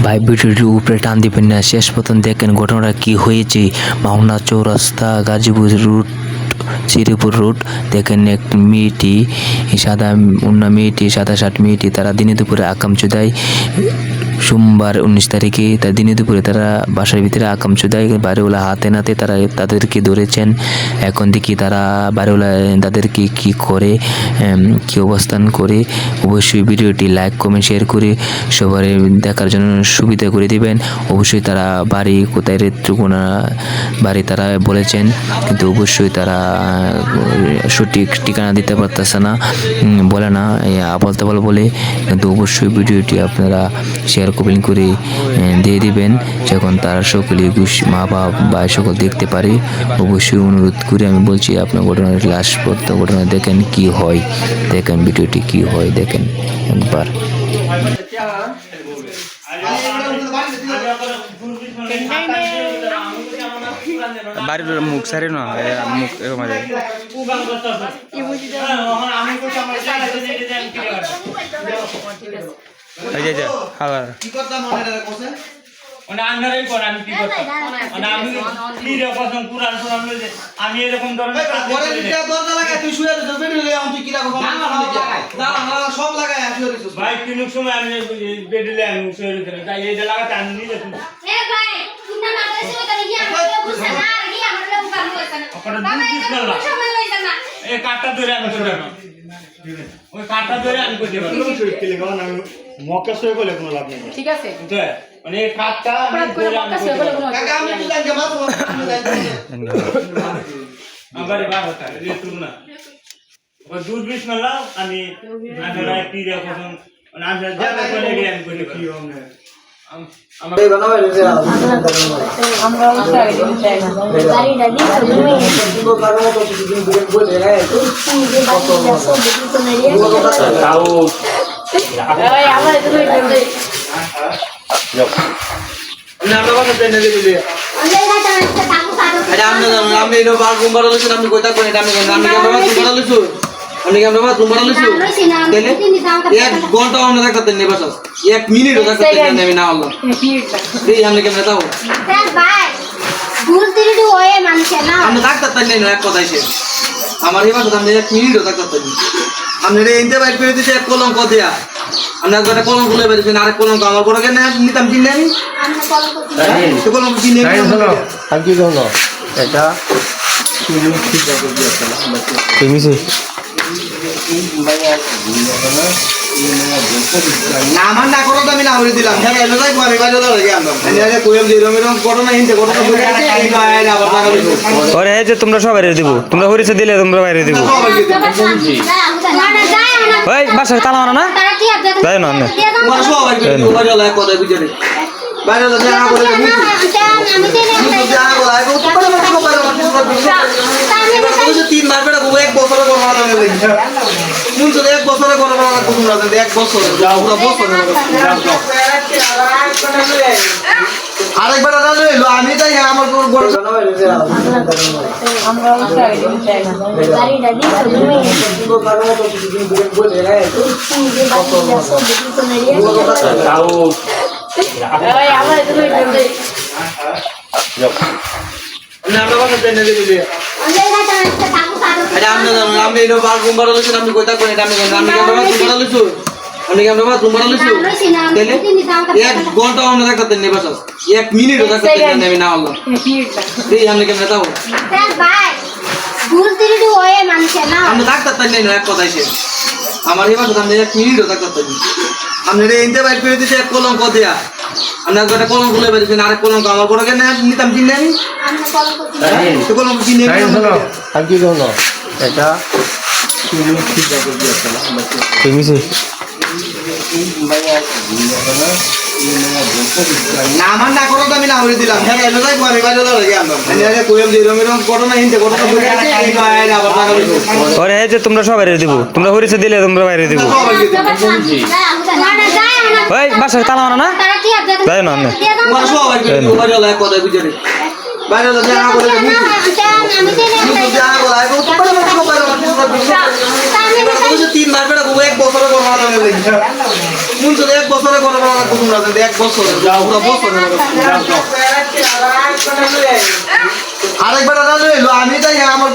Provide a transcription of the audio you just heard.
ভাই ভিডিওটির উপরে টান দিবেন না, শেষ পর্যন্ত দেখেন ঘটনাটা কি হয়েছে। মাওনা চৌরাস্তা গাজীপুর রুট শ্রীপুর রুট দেখেন এক মেয়েটি সাদা শার্ট মেয়েটি তারা দিনে দুপুরে আকামচুদায় সোমবার 19 তারিখে তার দিনে দুপুরে তারা বাসার ভিতরে আকামচুদায় বাড়িওয়ালা হাতে নাতে তারা তাদেরকে ধরেছেন। এখন দেখি তারা বাড়িওয়ালা তাদেরকে কি করে, কি অবস্থান করে। অবশ্যই ভিডিওটি লাইক কমেন্ট শেয়ার করে সবার দেখার জন্য সুবিধা করে দিবেন। অবশ্যই তারা বাড়ি কোথায় রেত্রকোনা বাড়ি তারা বলেছেন, কিন্তু অবশ্যই তারা সঠিক ঠিকানা দিতে পারতেছে না, বলে না আবল তাবল বলে। কিন্তু অবশ্যই ভিডিওটি আপনারা শেয়ার কমেন্ট করে দিয়ে দিবেন, যখন তারা সকলে মা বাবা বা সকল দেখতে পারে। অবশ্যই অনুরোধ করে আমি বলছি আপনার ঘটনার লাশ পড়তে ঘটনা দেখেন কি হয়, দেখেন ভিডিওটি কি হয় দেখেন একবার। বাড়ির মুখ সারি না মুখ মাঝে আমি এরকম ধরনের ভাই কিনুক সময় আমি বেডলে আমি তাই এইটা লাগাতে আমি নিজে এই কাঠটা ধরে আমি ওই কাঠটা ধরে আমি করতে পারি মক্কা সই বলে কোনো লাভ নেই, ঠিক আছে? মানে এই কাঠটা আমি ধরে আমার বার হতা রে তুমি না ওই দুধ বিষ মারলাম আমি আমরা কি রে কখন আমরা জায়গা করে গিয়ে আমি করতে পারি আমরা আমার এই বাসা আমি 1 মিনিটও থাকতে পারি। আপনারা এনতে বাইর করে দিছে এক কলঙ্ক দিয়া, আপনার একটা কলঙ্ক খুলে বেরিয়েছেন, আরেক কলঙ্ক আমার বড় কেন নিতাম কিনে আমি তো কলঙ্ক কিনে আর কি হলো এটা তুমি আমার না করো আমি না করে দিলাম। হ্যাঁ এলো যাই আমি বাইরে লাগে আনলাম এনে কইম যে এরকম ঘটনা হিনতে ঘটনা বলে এই নয় আবার টাকা দিব ওরে এই যে তোমরা সবাই বাইরে দিব, তোমরা হরিছে দিলে তোমরা বাইরে দিব। ওই বাসা তালা মারো না তাই না না তোমার সবাই বাইরে লাগে কথা বুঝারে বাইরে লাগে না করে আমি জানা বলা আগে তো করে মত বাইরে মানে 3 মাস বেড়া গো 1 বছর করে মারা লাগে মুন তো 1 বছর করে মারা লাগে তোমরা 1 বছর যাও পুরো বছর আরেকবার না লইলো আমি তাই আমার বড় আমরা চাই না গাড়িটা দিছো তুমি আমার এই বাসা আমি 1 মিনিটও থাকতে পারি। আপনারা এনতে বাইর করে দিছে এক কলঙ্ক দিয়া, আপনার একটা কলঙ্ক খুলে বেরিয়েছেন, আরেক কলঙ্ক আমার বড় কেন নিতাম কিনে আমি তো কলঙ্ক কিনে আর কি হলো এটা তুমি না আমার না করো আমি না করে দিলাম। হ্যাঁ এলো যাই আমি বাইরে লাগে আনলাম এনে কইম যে এরকম ঘটনা হিনতে ঘটনা বলে এই নয় আবার টাকা দিব ওরে এই যে তোমরা সবাই বাইরে দিব, তোমরা হরিছে দিলে তোমরা বাইরে দিব। ওই বাসা তালা মারো না তাই না না তোমার সবাই বাইরে লাগে কথা বুঝারে বাইরে লাগে না করে আমি জানা বলা আগে তো করে মত বাইরে তিন মাস বেড়া এক বছরে করবো না মন চলে এক বছরে করবো না তোমরা এক বছরে পুরো বছরে আরেকবার আমি তাই আমার